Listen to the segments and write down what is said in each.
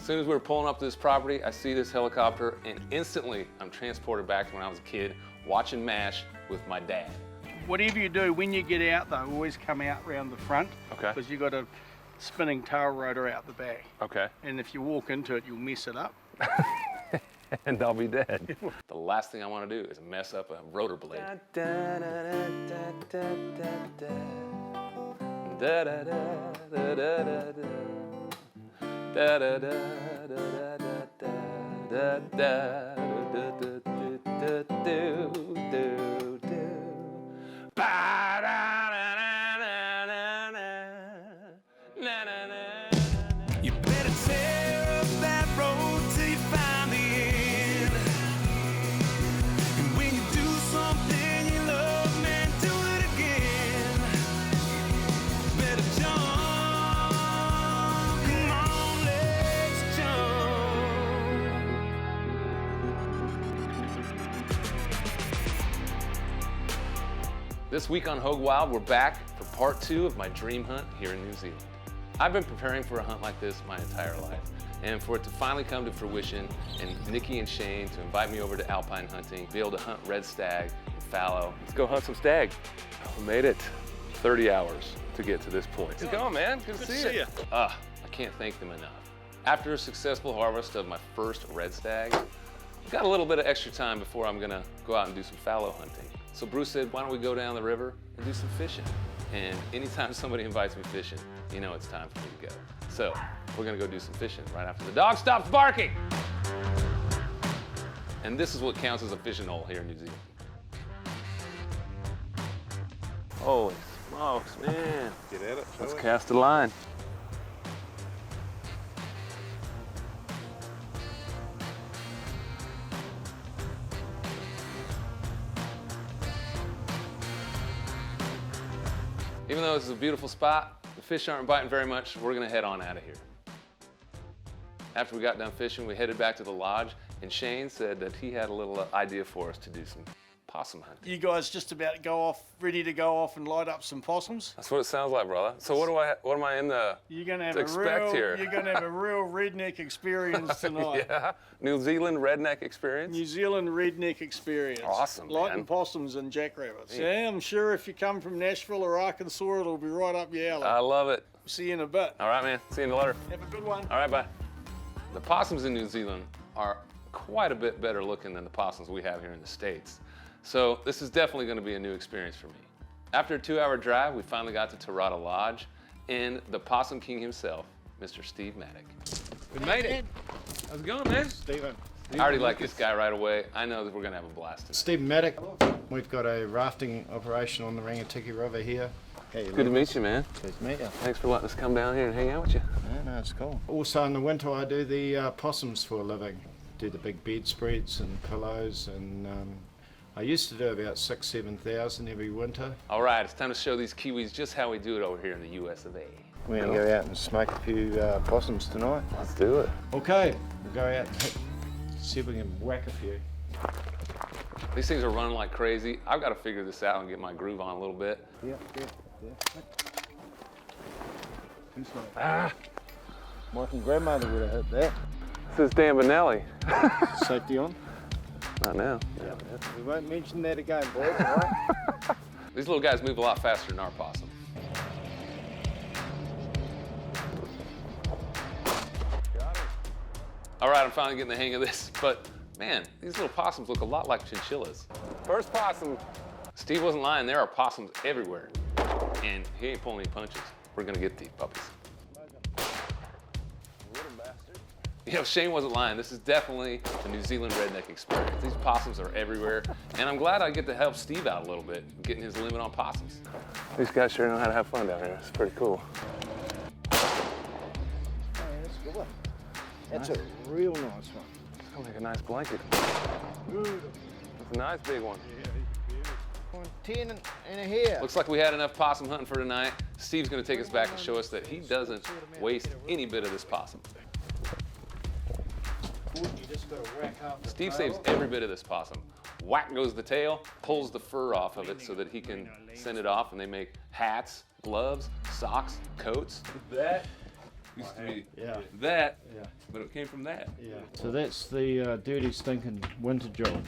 As soon as we were pulling up to this property, I see this helicopter, and instantly I'm transported back to when I was a kid watching MASH with my dad. Whatever you do, when you get out though, always come out round the front. Okay. Because you've got a spinning tail rotor out the back. Okay. And if you walk into it, you'll mess it up. And I'll be dead. The last thing I want to do is mess up a rotor blade. You better tear up that road till you find the end. And when you do something you love, man, do it again. Better jump, come on, let's jump. This week on Hoge Wild, we're back for part 2 of my dream hunt here in New Zealand. I've been preparing for a hunt like this my entire life, and for it to finally come to fruition, and Nikki and Shane to invite me over to Alpine Hunting, be able to hunt red stag and fallow. Let's go hunt some stag. We made it 30 hours to get to this point. How's it going, man? Good to see you. I can't thank them enough. After a successful harvest of my first red stag, I've got a little bit of extra time before I'm gonna go out and do some fallow hunting. So Bruce said, why don't we go down the river and do some fishing? And anytime somebody invites me fishing, you know it's time for me to go. So we're gonna go do some fishing right after the dog stops barking. And this is what counts as a fishing hole here in New Zealand. Holy smokes, man. Get at it. Let's cast a line. Even though this is a beautiful spot, the fish aren't biting very much, we're gonna head on out of here. After we got done fishing, we headed back to the lodge, and Shane said that he had a little idea for us to do some possum hunting. You guys just about go off, ready to go off and light up some possums? That's what it sounds like, brother. So what am I in the You're gonna have to expect here? You're gonna have a real redneck experience tonight. Yeah, New Zealand redneck experience. New Zealand redneck experience. Awesome, Lighting man. possums and jackrabbits. Yeah, I'm sure if you come from Nashville or Arkansas, it'll be right up your alley. I love it. See you in a bit. All right, man. See you later. Have a good one. All right, bye. The possums in New Zealand are quite a bit better looking than the possums we have here in the States. So this is definitely going to be a new experience for me. After a 2-hour drive, we finally got to Tarada Lodge and the Possum King himself, Mr. Steve Maddock. We made it. How's it going, man? Stephen. I already like this guy right away. I know that we're going to have a blast tonight. Stephen Maddock. We've got a rafting operation on the Rangitikei River here. Hey, Good to meet you, man. Good to meet you. Thanks for letting us come down here and hang out with you. Yeah, no, it's cool. Also in the winter I do the possums for a living. Do the big bedspreads and pillows, and I used to do about 6,000-7,000 every winter. All right, it's time to show these Kiwis just how we do it over here in the US of A. We're going to go out and smoke a few possums tonight. Let's do it. Okay, we'll go out and see if we can whack a few. These things are running like crazy. I've got to figure this out and get my groove on a little bit. Yeah. Ah, Michael grandmother would have hit that. this is Dan Benelli. Safety on. Not now. Yeah. We won't mention that again, boys, all right? These little guys move a lot faster than our possum. All right, I'm finally getting the hang of this, but man, these little possums look a lot like chinchillas. First possum. Steve wasn't lying, there are possums everywhere. And he ain't pulling any punches. We're gonna get these puppies. You know, Shane wasn't lying. This is definitely the New Zealand redneck experience. These possums are everywhere, and I'm glad I get to help Steve out a little bit, getting his limit on possums. These guys sure know how to have fun down here. It's pretty cool. Oh, that's a good one. That's a real nice one. It's gonna make a nice blanket. It's a nice big one. 10 and a half. Looks like we had enough possum hunting for tonight. Steve's gonna take us back and show us that he doesn't waste any bit of this possum. Steve saves every bit of this possum. Whack goes the tail, pulls the fur off of it so that he can send it off, and they make hats, gloves, socks, coats. That Used to be Yeah. that, Yeah. but it came from that. Yeah. So that's the dirty, stinking winter job.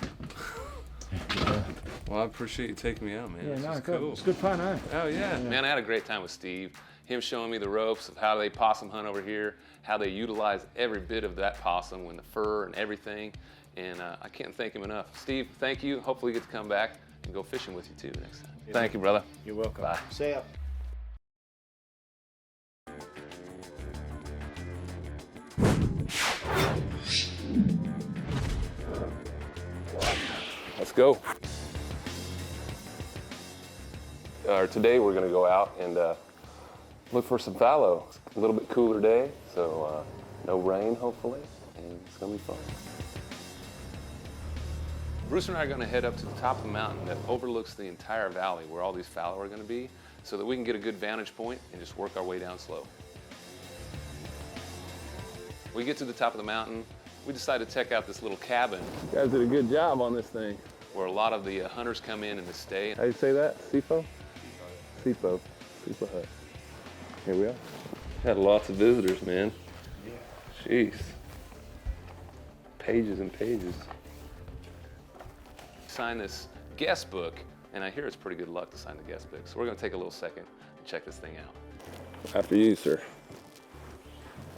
Yeah. Well, I appreciate you taking me out, man. Yeah, This no, is good. cool. It's good fun, eh? Oh, yeah. Man, I had a great time with Steve. Him showing me the ropes of how they possum hunt over here, how they utilize every bit of that possum with the fur and everything. And I can't thank him enough. Steve, thank you. Hopefully you get to come back and go fishing with you too next time. Yeah. Thank you, brother. You're welcome. Bye. See ya. Let's go. Today we're gonna go out and look for some fallow. It's a little bit cooler day, so no rain hopefully, and it's gonna be fun. Bruce and I are gonna head up to the top of the mountain that overlooks the entire valley where all these fallow are gonna be, so that we can get a good vantage point and just work our way down slow. We get to the top of the mountain, we decide to check out this little cabin. You guys did a good job on this thing. Where a lot of the hunters come in and stay. How do you say that? Sifo? Sifo. Sifo hut. Here we are. Had lots of visitors, man. Yeah. Jeez. Pages and pages. Sign this guest book, and I hear it's pretty good luck to sign the guest book. So we're gonna take a little second and check this thing out. After you, sir.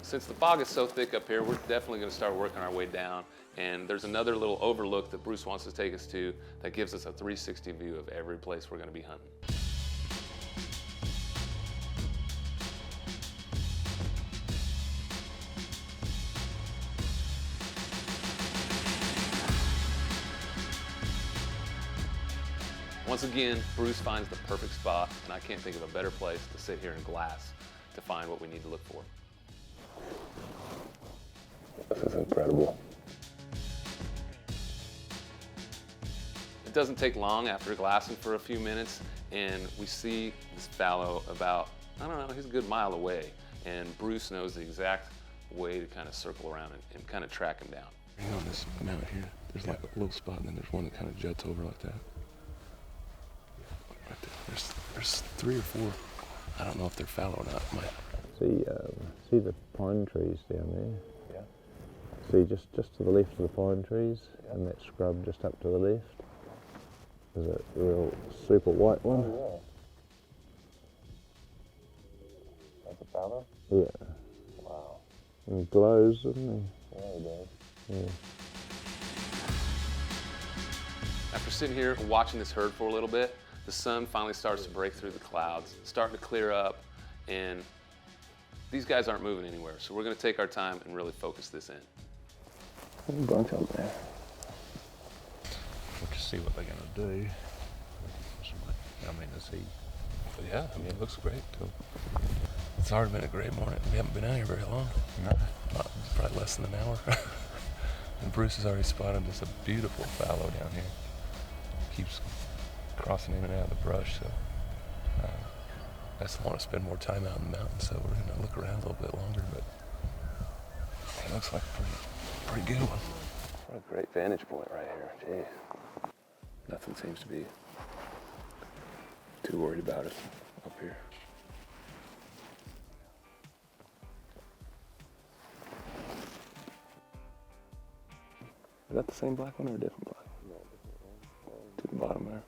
Since the fog is so thick up here, we're definitely gonna start working our way down. And there's another little overlook that Bruce wants to take us to that gives us a 360 view of every place we're gonna be hunting. Once again, Bruce finds the perfect spot, and I can't think of a better place to sit here in glass to find what we need to look for. This is incredible. It doesn't take long after glassing for a few minutes, and we see this fallow about, I don't know, he's a good mile away, and Bruce knows the exact way to kind of circle around and kind of track him down. Right on this mountain here, there's like a little spot, and then there's one that kind of juts over like that. Right there. There's 3 or 4. I don't know if they're fallow or not. See the pine trees down there? Yeah. See just to the left of the pine trees, and that scrub just up to the left. There's a real super white one. Oh, yeah. That's a fallow? Yeah. Wow. And it glows, doesn't it? Yeah, it does. Yeah. After sitting here and watching this herd for a little bit, the sun finally starts to break through the clouds, starting to clear up, and these guys aren't moving anywhere. So we're gonna take our time and really focus this in. There's a bunch out there. We'll just see what they're gonna do. I mean, to see. But yeah, I mean, it looks great too. It's already been a great morning. We haven't been out here very long. No. Probably less than an hour. And Bruce has already spotted just a beautiful fallow down here. Keeps crossing in and out of the brush, so I just want to spend more time out in the mountains, so we're going to look around a little bit longer, but it looks like a pretty good one. What a great vantage point right here, jeez. Nothing seems to be too worried about us up here. Is that the same black one or a different black one? No, different one. To the bottom there.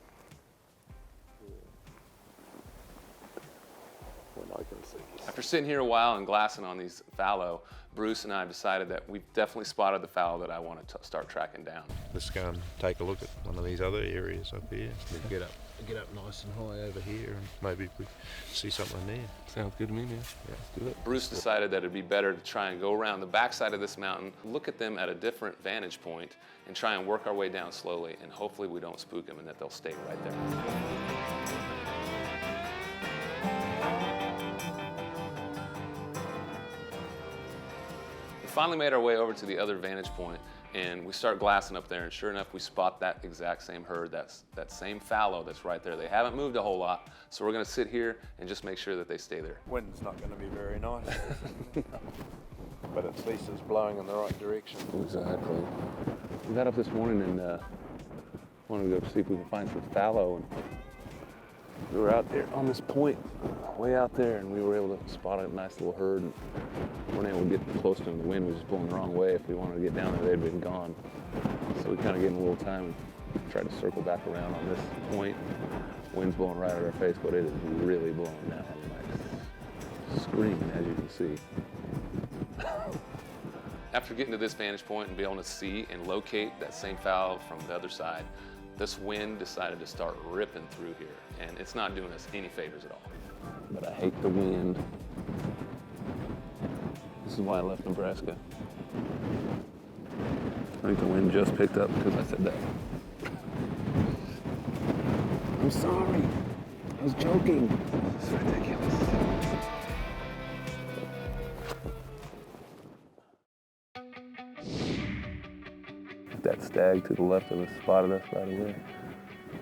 After sitting here a while and glassing on these fallow, Bruce and I have decided that we've definitely spotted the fallow that I want to start tracking down. Let's go and take a look at one of these other areas up here. Get up nice and high over here, and maybe if we see something there. Sounds good to me, man. Yeah, let's do it. Bruce decided that it'd be better to try and go around the backside of this mountain, look at them at a different vantage point, and try and work our way down slowly, and hopefully we don't spook them and that they'll stay right there. We finally made our way over to the other vantage point, and we start glassing up there, and sure enough, we spot that exact same herd, that same fallow that's right there. They haven't moved a whole lot, so we're gonna sit here and just make sure that they stay there. Wind's not going to be very nice, but at least it's blowing in the right direction. Exactly. We got up this morning and wanted to go see if we could find some fallow, and we were out there on this point way out there, and we were able to spot a nice little herd. And weren't able to get close to them. The wind was just blowing the wrong way. If we wanted to get down there, they'd been gone. So we kind of gave them a little time and tried to circle back around on this point. Wind's blowing right at our face, but it is really blowing now. Like screaming, as you can see. After getting to this vantage point and being able to see and locate that same fowl from the other side, this wind decided to start ripping through here, and it's not doing us any favors at all. But I hate the wind. This is why I left Nebraska. I think the wind just picked up because I said that. I'm sorry. I was joking. This is ridiculous. That stag to the left of us spotted us right away.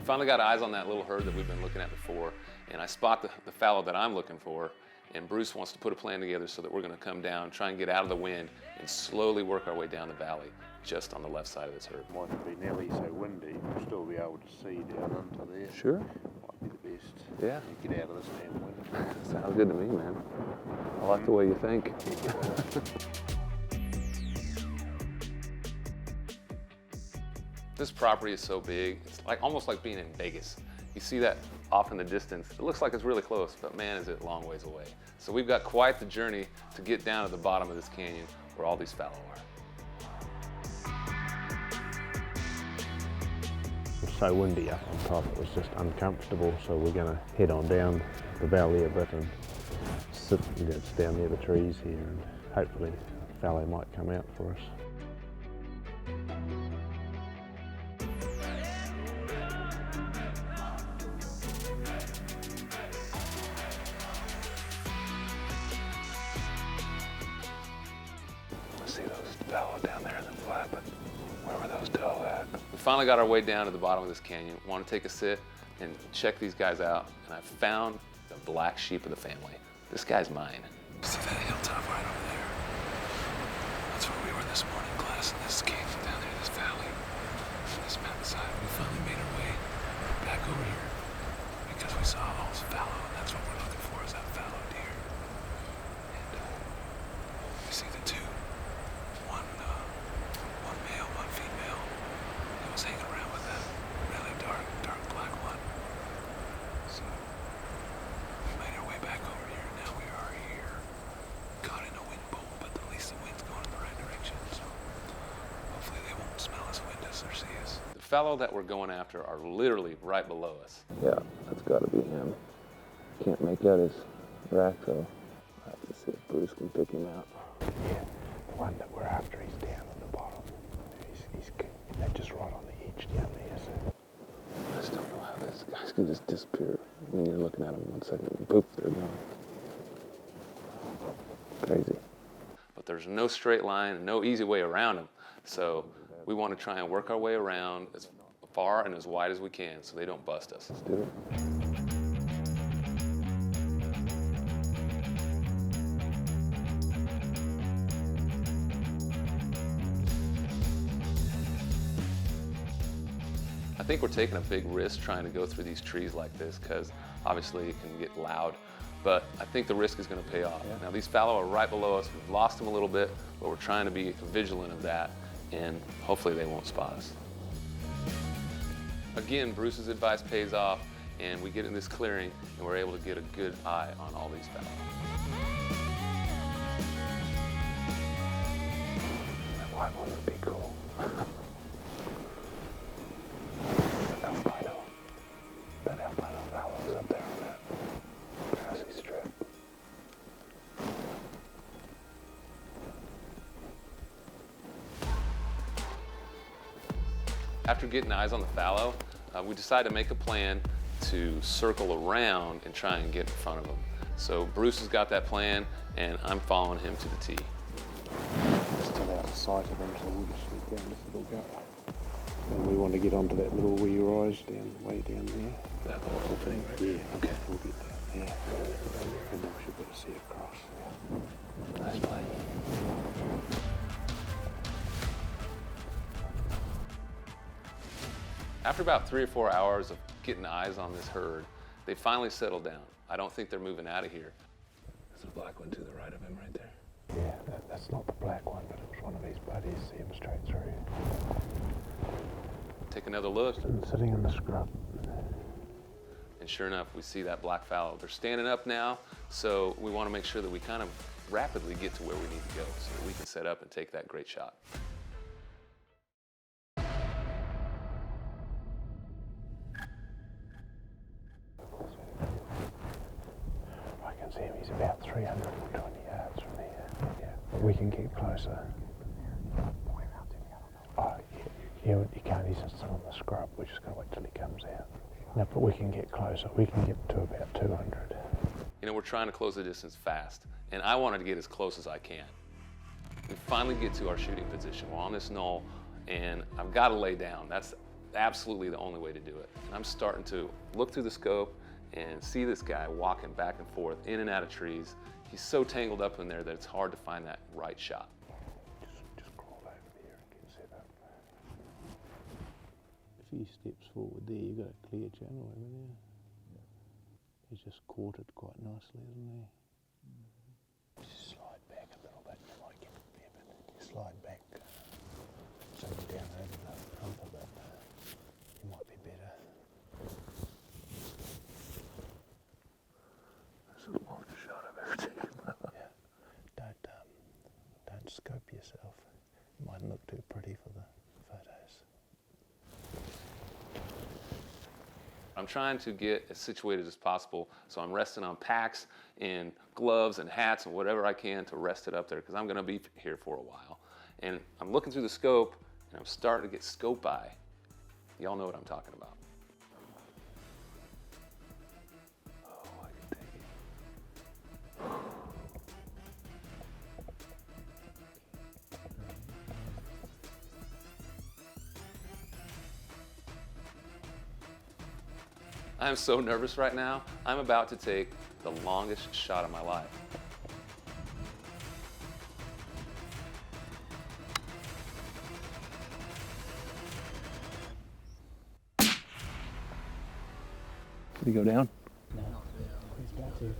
Finally got eyes on that little herd that we've been looking at before, and I spot the fallow that I'm looking for, and Bruce wants to put a plan together so that we're going to come down, try and get out of the wind, and slowly work our way down the valley, just on the left side of this herd. Mightn't be nearly so windy, we'll still be able to see down into there. Sure. Might be the best. Yeah. Get out of this damn wind. Sounds good to me, man. I like the way you think. This property is so big, it's like almost like being in Vegas. You see that off in the distance. It looks like it's really close, but man, is it a long ways away. So we've got quite the journey to get down to the bottom of this canyon where all these fallow are. It was so windy up on top, it was just uncomfortable, so we're going to head on down the valley a bit and sit down near the trees here, and hopefully fallow might come out for us. Fallow down there in the flat, but where were those doe at? We finally got our way down to the bottom of this canyon. Want to take a sit and check these guys out, and I found the black sheep of the family. This guy's mine. See that hilltop right over there? That's where we were this morning, class, in this cave down there, this valley, this mountainside. We finally made our way back over here because we saw all this fallow, and that's what we're looking for, is that fallow deer. And we see the two. One male, one female. That was hanging around with that really dark black one. So we made our way back over here. Now we are here, caught in a wind bowl, but at least the wind's going in the right direction. So hopefully they won't smell us, wind us, or see us. The fallow that we're going after are literally right below us. Yeah, that's got to be him. Can't make out his rack though. I have to see if Bruce can pick him out. Yeah, the one that we're after, he's down on the bottom. They're just right on the edge down there. So. I just don't know how these guys can just disappear. When you're looking at them 1 second, and poof, they're gone. Crazy. But there's no straight line and no easy way around them. So we want to try and work our way around as far and as wide as we can so they don't bust us. Let's do it. I think we're taking a big risk trying to go through these trees like this because obviously it can get loud, but I think the risk is going to pay off. Yeah. Now these fallow are right below us. We've lost them a little bit, but we're trying to be vigilant of that, and hopefully they won't spot us. Again, Bruce's advice pays off, and we get in this clearing and we're able to get a good eye on all these fallow. That white one would be cool. That albino fallow's up there on that grassy strip. After getting eyes on the fallow, we decided to make a plan to circle around and try and get in front of them. So Bruce has got that plan, and I'm following him to the T. Still out of sight of them, so we'll just sneak down this little gut. And we want to get onto that little wee rise down, way down there. That whole thing, right? Yeah, okay, we'll get down there. And then we should be able to see across. Nice play. After about 3 or 4 hours of getting eyes on this herd, they finally settled down. I don't think they're moving out of here. There's a black one to the right of him right there. Yeah, that's not the black one, but it was one of his buddies. See him straight through. Take another look. Sitting in the scrub. And sure enough, we see that black fallow. They're standing up now, so we want to make sure that we kind of rapidly get to where we need to go so that we can set up and take that great shot. I can see him. He's about 320 yards from here. Yeah, but we can get closer. Oh, you can't. He's still in the scrub. We're just going to wait till he comes out. No, but we can get closer. We can get to about 200. You know, we're trying to close the distance fast, and I wanted to get as close as I can. We finally get to our shooting position. We're on this knoll, and I've got to lay down. That's absolutely the only way to do it. And I'm starting to look through the scope and see this guy walking back and forth, in and out of trees. He's so tangled up in there that it's hard to find that right shot. Just crawl over there and get set up. A few steps forward there, you've got a clear channel over there. Yeah. He's just caught it quite nicely, hasn't he? Just slide back a little bit, you might get it there, but slide back. So you're down over the hump a bit. You might be better. That's a long shot I've ever taken. Yeah. Don't scope yourself. It mightn't look too pretty for the photos. I'm trying to get as situated as possible, so I'm resting on packs and gloves and hats and whatever I can to rest it up there, because I'm going to be here for a while. And I'm looking through the scope, and I'm starting to get scope eye. Y'all know what I'm talking about. Oh, I can take it. I'm so nervous right now. I'm about to take the longest shot of my life. Did he go down? No. He's about to.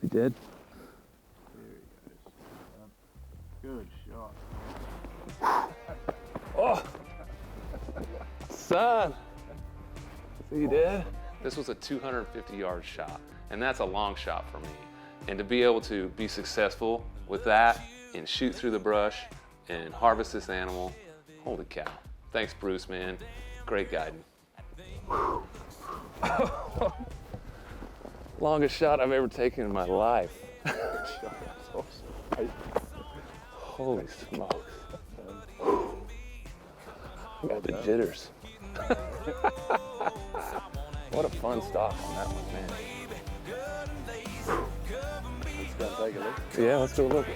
He did? Good shot. Oh, son. See, you did? This was a 250-yard shot, and that's a long shot for me. And to be able to be successful with that and shoot through the brush and harvest this animal, holy cow. Thanks, Bruce, man. Great guiding. Longest shot I've ever taken in my life. Holy smokes. I got the jitters. What a fun stop on that one, man. Let's go and take a look. Yeah, let's go look.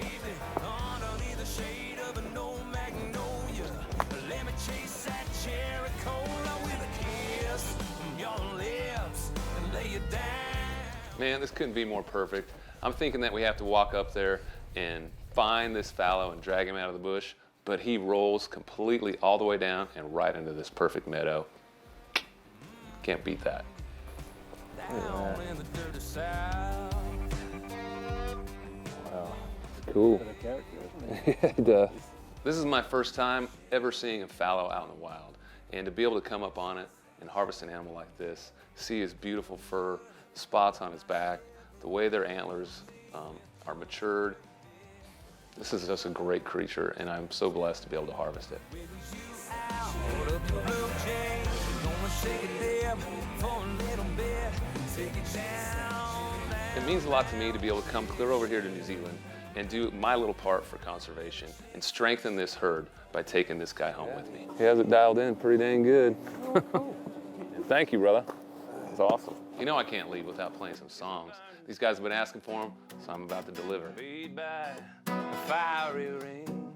Man, this couldn't be more perfect. I'm thinking that we have to walk up there and find this fallow and drag him out of the bush, but he rolls completely all the way down and right into this perfect meadow. Can't beat that. Wow. Cool. Got a character, isn't it? Yeah, it does. This is my first time ever seeing a fallow out in the wild, and to be able to come up on it and harvest an animal like this, see his beautiful fur, spots on his back, the way their antlers are matured. This is just a great creature, and I'm so blessed to be able to harvest it. It means a lot to me to be able to come clear over here to New Zealand and do my little part for conservation and strengthen this herd by taking this guy home with me. He has it dialed in pretty dang good. Thank you, brother. That's awesome. You know I can't leave without playing some songs. These guys have been asking for them, so I'm about to deliver. By a fiery ring,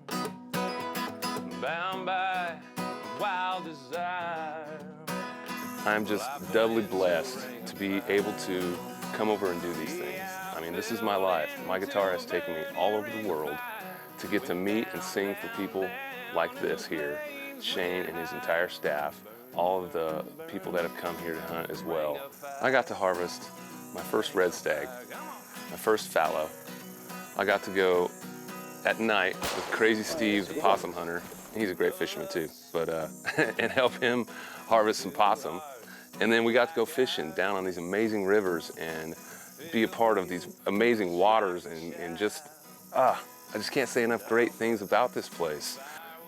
bound by wild desire. I'm just doubly blessed to be able to come over and do these things. I mean, this is my life. My guitar has taken me all over the world to get to meet and sing for people like this here, Shane and his entire staff, all of the people that have come here to hunt as well. I got to harvest my first red stag, my first fallow. I got to go at night with Crazy Steve, the possum hunter. He's a great fisherman too, but and help him harvest some possum. And then we got to go fishing down on these amazing rivers and be a part of these amazing waters and just, I just can't say enough great things about this place.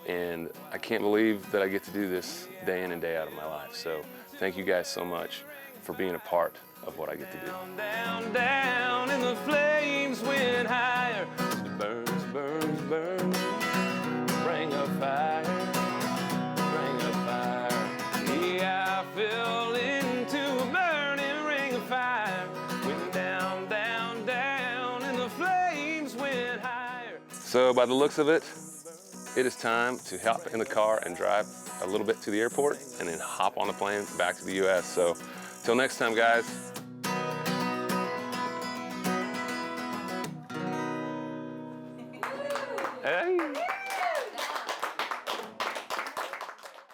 And I can't believe that I get to do this day in and day out of my life. So thank you guys so much for being a part of what I get to do. Down, down, and the flames went higher. It burns, burns, burns. Bring a fire, bring a fire. Yeah, I fell into a burning ring of fire. Went down, down, down, and the flames went higher. So by the looks of it, it is time to hop in the car and drive a little bit to the airport and then hop on a plane back to the US. So till next time, guys. Hey.